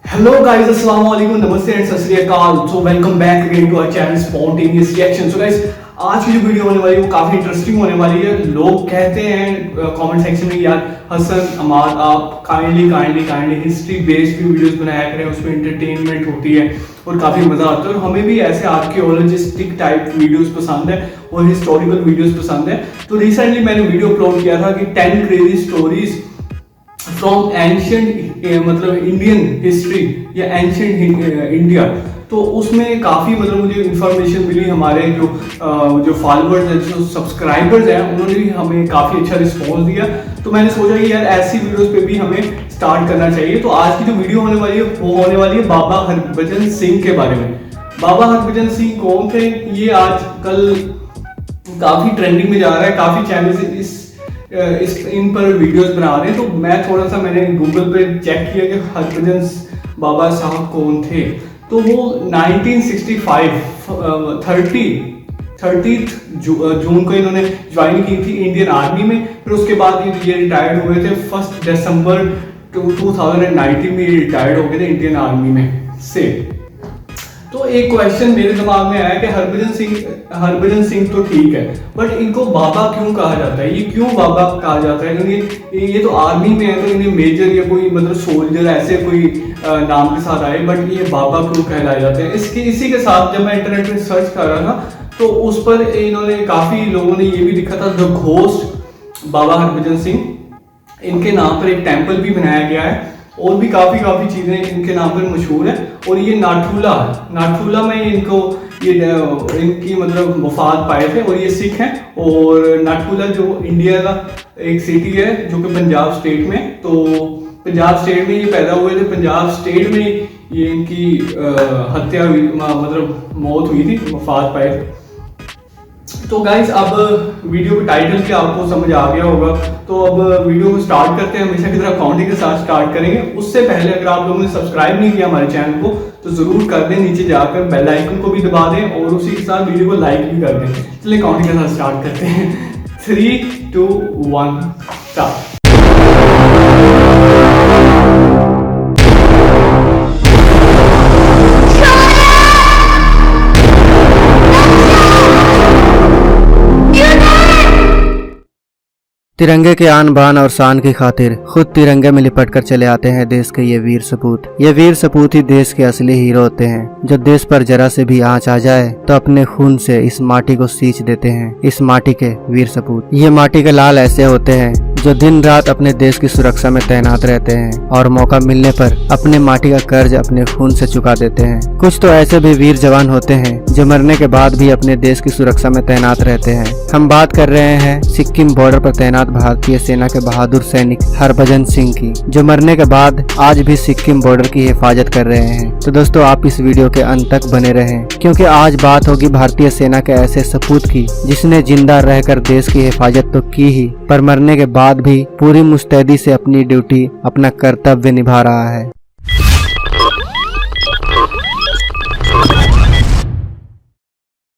Hello guys, अस्सलाम वालेकुम, नमस्ते and Sat Sri Akal. So welcome back again to our channel spontaneous reaction. So guys, आज की जो वीडियो होने वाली है वो काफी इंटरेस्टिंग होने वाली है। लोग कहते हैं कमेंट सेक्शन में, यार हसन अमाद आप काइंडली हिस्ट्री बेस्ड भी वीडियोस बनाया करें, उसमें एंटरटेनमेंट होती है और काफी मजा आता है। और हमें भी ऐसे आर्कियोलॉजिस्टिक टाइप वीडियोस पसंद है और हिस्टोरिकल वीडियोस पसंद है। तो रिसेंटली मैंने वीडियो अपलोड किया था कि 10 क्रेजी स्टोरीज फ्रॉम एंशियंट मतलब इंडियन हिस्ट्री या एंशियंट इंडिया। तो उसमें काफ़ी मतलब मुझे इन्फॉर्मेशन मिली। हमारे जो फॉलोअर्स हैं, जो सब्सक्राइबर्स हैं, उन्होंने भी हमें काफ़ी अच्छा रिस्पॉन्स दिया। तो मैंने सोचा कि यार ऐसी वीडियोस पे भी हमें स्टार्ट करना चाहिए। तो आज की जो वीडियो होने वाली है वो होने वाली है बाबा हरभजन सिंह के बारे में। बाबा हरभजन सिंह कौन थे, ये आजकल काफ़ी ट्रेंडिंग में जा रहा है। काफ़ी चैनल इन पर वीडियोस बना रहे हैं। तो मैं थोड़ा सा मैंने गूगल पे चेक किया कि हरभजन बाबा साहब कौन थे। तो वो 1965 30 जून को इन्होंने ज्वाइन की थी इंडियन आर्मी में। फिर उसके बाद ये रिटायर्ड हुए थे 1 दिसंबर 2019 में ये रिटायर्ड हो गए थे इंडियन आर्मी में से। तो एक क्वेश्चन मेरे दिमाग में आया कि हरभजन सिंह तो ठीक है, बट इनको बाबा क्यों कहा जाता है? ये क्यों बाबा कहा जाता है? क्योंकि ये तो आर्मी में है, तो इन्हें मेजर या कोई मतलब सोल्जर ऐसे कोई नाम के साथ आए, बट ये बाबा क्यों कहलाए जाते हैं? इसी के साथ जब मैं इंटरनेट पे सर्च कर रहा था तो उस पर इन्होंने काफी लोगों ने ये भी लिखा था, द घोस्ट बाबा हरभजन सिंह, इनके नाम पर एक टेम्पल भी बनाया गया है और भी काफी चीजें इनके नाम पर मशहूर है। और ये नाथुला में इनकी मतलब वफात पाए थे और ये सिख हैं। और नाथुला जो इंडिया का एक सिटी है जो कि पंजाब स्टेट में, तो पंजाब स्टेट में ये पैदा हुए थे। पंजाब स्टेट में ये इनकी हत्या हुई, मतलब मौत हुई थी, वफात पाए थे। तो गाइस, अब वीडियो के टाइटल से आपको समझ आ गया होगा। तो अब वीडियो को स्टार्ट करते हैं। हमेशा की तरह काउंटिंग के साथ स्टार्ट करेंगे। उससे पहले अगर आप लोगों ने सब्सक्राइब नहीं किया हमारे चैनल को तो जरूर कर दें, नीचे जाकर बेल आइकन को भी दबा दें और उसी के साथ वीडियो को लाइक भी कर दें। चलिए काउंटिंग के साथ स्टार्ट करते हैं। 3, 2, 1 स्टार्ट। तिरंगे के आन बान और शान की खातिर खुद तिरंगे में लिपट कर चले आते हैं देश के ये वीर सपूत। ये वीर सपूत ही देश के असली हीरो होते हैं, जो देश पर जरा से भी आंच आ जाए तो अपने खून से इस माटी को सींच देते हैं। इस माटी के वीर सपूत, ये माटी के लाल ऐसे होते हैं जो दिन रात अपने देश की सुरक्षा में तैनात रहते हैं और मौका मिलने पर अपने माटी का कर्ज अपने खून से चुका देते हैं। कुछ तो ऐसे भी वीर जवान होते हैं जो मरने के बाद भी अपने देश की सुरक्षा में तैनात रहते हैं। हम बात कर रहे हैं सिक्किम बॉर्डर पर तैनात भारतीय सेना के बहादुर सैनिक हरभजन सिंह की, जो मरने के बाद आज भी सिक्किम बॉर्डर की हिफाजत कर रहे हैं। तो दोस्तों, आप इस वीडियो के अंत तक बने रहें, क्योंकि आज बात होगी भारतीय सेना के ऐसे सपूत की जिसने जिंदा रहकर देश की हिफाजत तो की ही, पर मरने के बाद भी पूरी मुस्तैदी से अपनी ड्यूटी, अपना कर्तव्य निभा रहा है।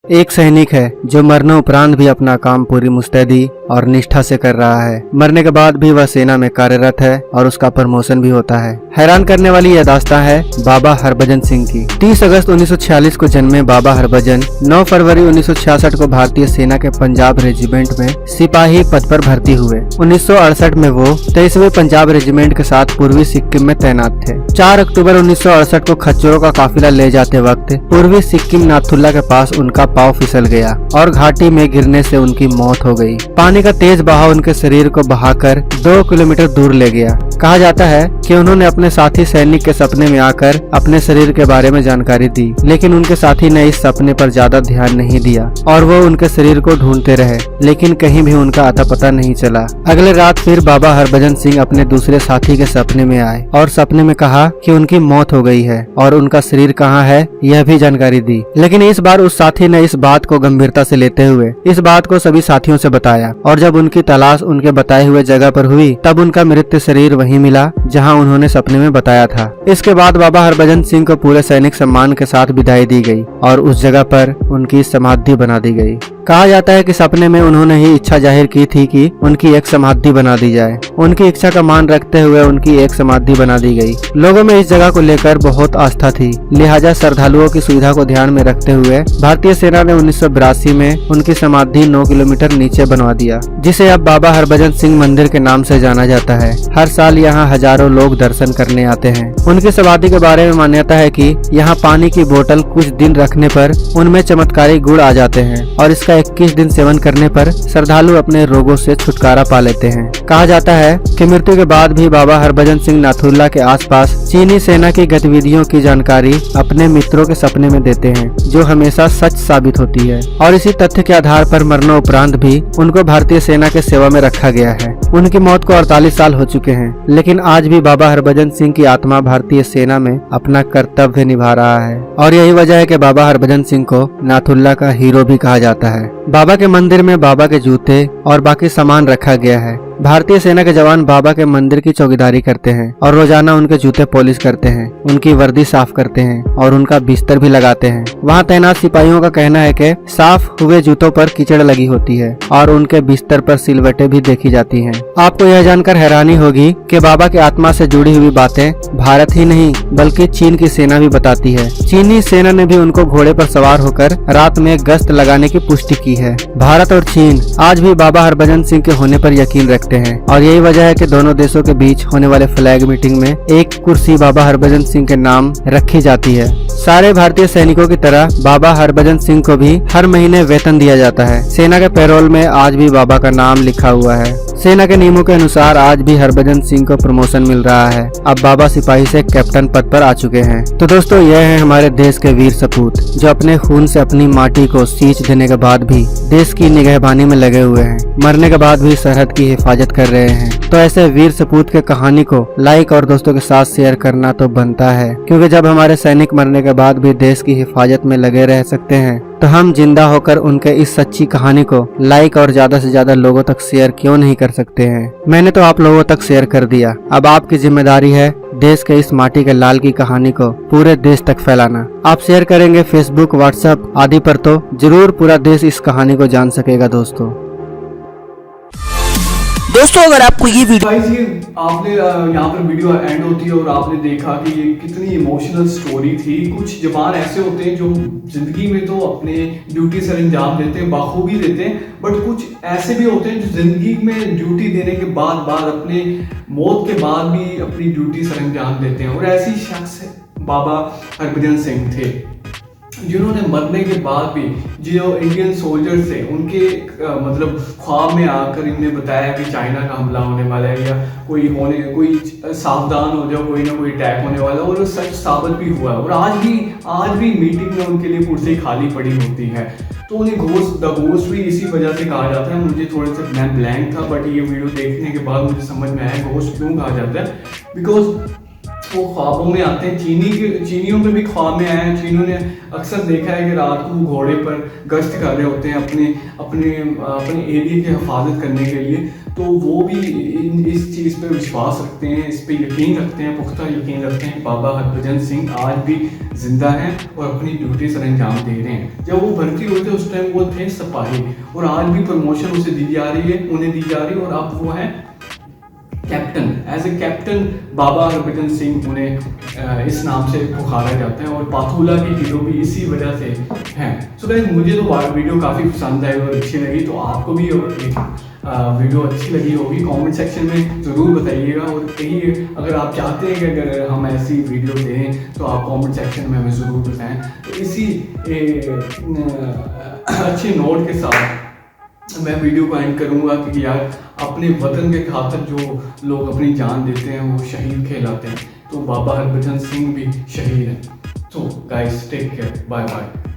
एक सैनिक है जो मरने उपरांत भी अपना काम पूरी मुस्तैदी और निष्ठा से कर रहा है। मरने के बाद भी वह सेना में कार्यरत है और उसका प्रमोशन भी होता है। हैरान करने वाली यह दास्तां है बाबा हरभजन सिंह की। 30 अगस्त 1946 को जन्मे बाबा हरभजन 9 फरवरी 1966 को भारतीय सेना के पंजाब रेजिमेंट में सिपाही पद पर भर्ती हुए। 1968 में वो 23वें पंजाब रेजिमेंट के साथ पूर्वी सिक्किम में तैनात थे। 4 अक्टूबर 1968 को खच्चरों का काफिला ले जाते वक्त पूर्वी सिक्किम नाथुला के पास उनका पांव फिसल गया और घाटी में गिरने से उनकी मौत हो गई। पानी का तेज बहाव उनके शरीर को बहाकर 2 किलोमीटर दूर ले गया। कहा जाता है कि उन्होंने अपने साथी सैनिक के सपने में आकर अपने शरीर के बारे में जानकारी दी, लेकिन उनके साथी ने इस सपने पर ज्यादा ध्यान नहीं दिया और वो उनके शरीर को ढूंढते रहे, लेकिन कहीं भी उनका अता पता नहीं चला। अगले रात फिर बाबा हरभजन सिंह अपने दूसरे साथी के सपने में आए और सपने में कहा कि उनकी मौत हो गई है और उनका शरीर कहाँ है यह भी जानकारी दी। लेकिन इस बार उस साथी ने इस बात को गंभीरता से लेते हुए इस बात को सभी साथियों से बताया, और जब उनकी तलाश उनके बताए हुए जगह पर हुई तब उनका मृत शरीर वहीं मिला जहां उन्होंने सपने में बताया था। इसके बाद बाबा हरभजन सिंह को पूरे सैनिक सम्मान के साथ विदाई दी गई और उस जगह पर उनकी समाधि बना दी गई। कहा जाता है कि सपने में उन्होंने ही इच्छा जाहिर की थी कि उनकी एक समाधि बना दी जाए। उनकी इच्छा का मान रखते हुए उनकी एक समाधि बना दी गई। लोगों में इस जगह को लेकर बहुत आस्था थी, लिहाजा श्रद्धालुओं की सुविधा को ध्यान में रखते हुए भारतीय सेना ने 1982 में उनकी समाधि 9 किलोमीटर नीचे बनवा दिया, जिसे अब बाबा हरभजन सिंह मंदिर के नाम से जाना जाता है। हर साल यहाँ हजारों लोग दर्शन करने आते हैं। उनकी समाधि के बारे में मान्यता है कि यहाँ पानी की बोतल कुछ दिन रखने पर उनमें चमत्कारी गुण आ जाते हैं और इसका 21 दिन सेवन करने पर श्रद्धालु अपने रोगों से छुटकारा पा लेते हैं। कहा जाता है कि मृत्यु के बाद भी बाबा हरभजन सिंह नाथुला के आसपास चीनी सेना की गतिविधियों की जानकारी अपने मित्रों के सपने में देते हैं, जो हमेशा सच साबित होती है। और इसी तथ्य के आधार पर मरणोपरांत भी उनको भारतीय सेना के सेवा में रखा गया है। उनकी मौत को 48 साल हो चुके हैं, लेकिन आज भी बाबा हरभजन सिंह की आत्मा भारतीय सेना में अपना कर्तव्य निभा रहा है। और यही वजह है कि बाबा हरभजन सिंह को नाथुल्ला का हीरो भी कहा जाता है। बाबा के मंदिर में बाबा के जूते और बाकी सामान रखा गया है। भारतीय सेना के जवान बाबा के मंदिर की चौकीदारी करते हैं और रोजाना उनके जूते पॉलिश करते हैं, उनकी वर्दी साफ करते हैं और उनका बिस्तर भी लगाते हैं। वहाँ तैनात सिपाहियों का कहना है कि साफ हुए जूतों पर कीचड़ लगी होती है और उनके बिस्तर पर सिलवटें भी देखी जाती हैं। आपको यह जानकर हैरानी होगी कि बाबा की आत्मा से जुड़ी हुई बातें भारत ही नहीं बल्कि चीन की सेना भी बताती है। चीनी सेना ने भी उनको घोड़े पर सवार होकर रात में गश्त लगाने की पुष्टि की है। भारत और चीन आज भी बाबा हरभजन सिंह के होने पर यकीन रखते हैं और यही वजह है कि दोनों देशों के बीच होने वाले फ्लैग मीटिंग में एक कुर्सी बाबा हरभजन सिंह के नाम रखी जाती है। सारे भारतीय सैनिकों की तरह बाबा हरभजन सिंह को भी हर महीने वेतन दिया जाता है। सेना के पैरोल में आज भी बाबा का नाम लिखा हुआ है। सेना के नियमों के अनुसार आज भी हरभजन सिंह को प्रमोशन मिल रहा है। अब बाबा सिपाही से कैप्टन पद पर आ चुके हैं। तो दोस्तों, यह है हमारे देश के वीर सपूत जो अपने खून से अपनी माटी को सींच देने के बाद भी देश की निगहबानी में लगे हुए हैं, मरने के बाद भी सरहद की हिफाजत कर रहे हैं। तो ऐसे वीर सपूत के कहानी को लाइक और दोस्तों के साथ शेयर करना तो बनता है, क्योंकि जब हमारे सैनिक मरने के बाद भी देश की हिफाजत में लगे रह सकते हैं तो हम जिंदा होकर उनके इस सच्ची कहानी को लाइक और ज्यादा से ज्यादा लोगों तक शेयर क्यों नहीं कर सकते हैं। मैंने तो आप लोगों तक शेयर कर दिया, अब आपकी जिम्मेदारी है देश के इस माटी के लाल की कहानी को पूरे देश तक फैलाना। आप शेयर करेंगे फेसबुक, व्हाट्सएप आदि पर तो जरूर पूरा देश इस कहानी को जान सकेगा। दोस्तों अगर आपको ये वीडियो गाइस, ये आपने यहाँ पर वीडियो एंड होती है और आपने देखा कि ये कितनी इमोशनल स्टोरी थी। कुछ जवान ऐसे होते हैं जो जिंदगी में तो अपने ड्यूटी सर अंजाम देते हैं, बाखूबी देते हैं, बट कुछ ऐसे भी होते हैं जो जिंदगी में ड्यूटी देने के बाद अपने मौत के बाद भी अपनी ड्यूटी सर अंजाम देते हैं। और ऐसी शख्स बाबा हरभजन सिंह थे जिन्होंने मरने के बाद भी जो इंडियन सोल्जर्स थे उनके मतलब ख्वाब में आकर इन्हें बताया कि चाइना का हमला होने वाला है या कोई सावधान हो जाओ, कोई ना कोई अटैक होने वाला है, और सच साबित भी हुआ है। और आज भी मीटिंग में उनके लिए कुर्सी खाली पड़ी होती है। तो उन्हें द घोस्ट भी इसी वजह से कहा जाता है। मुझे थोड़े से मैं ब्लैंक था, बट ये वीडियो देखने के बाद मुझे समझ में आया घोस्ट क्यों कहा जाता है। बिकॉज वो ख्वाबों में आते हैं। चीनियों में भी ख्वाब में आए हैं। चीनियों ने अक्सर देखा है कि रात को घोड़े पर गश्त कर रहे होते हैं अपने एरिया की हिफाजत करने के लिए। तो वो भी इस चीज़ पे विश्वास रखते हैं, इस पे यकीन रखते हैं, पुख्ता यकीन रखते हैं कि बाबा हरभजन सिंह आज भी जिंदा हैं और अपनी ड्यूटी सर अंजाम दे रहे हैं। जब वो भर्ती हुए थे उस टाइम वो थे सिपाही, और आज भी प्रमोशन उन्हें दी जा रही है, और अब वो है captain. As a captain Baba Harbhajan Singh उन्हें इस नाम से पुकारा जाता है, और पाथुला की हीरो भी इसी वजह से हैं। सो गाइस, मुझे तो वीडियो काफ़ी पसंद आई और अच्छी लगी। तो आपको भी वीडियो अच्छी लगी होगी, कमेंट सेक्शन में ज़रूर बताइएगा। और कहीं अगर आप चाहते हैं कि अगर हम ऐसी वीडियो दें तो आप कमेंट सेक्शन में हमें ज़रूर बताएं। तो इसी अच्छे नोट के साथ मैं वीडियो को एंड करूंगा कि यार अपने वतन के खातिर जो लोग अपनी जान देते हैं वो शहीद कहलाते हैं। तो बाबा हरभजन सिंह भी शहीद हैं। तो guys, take care, bye bye.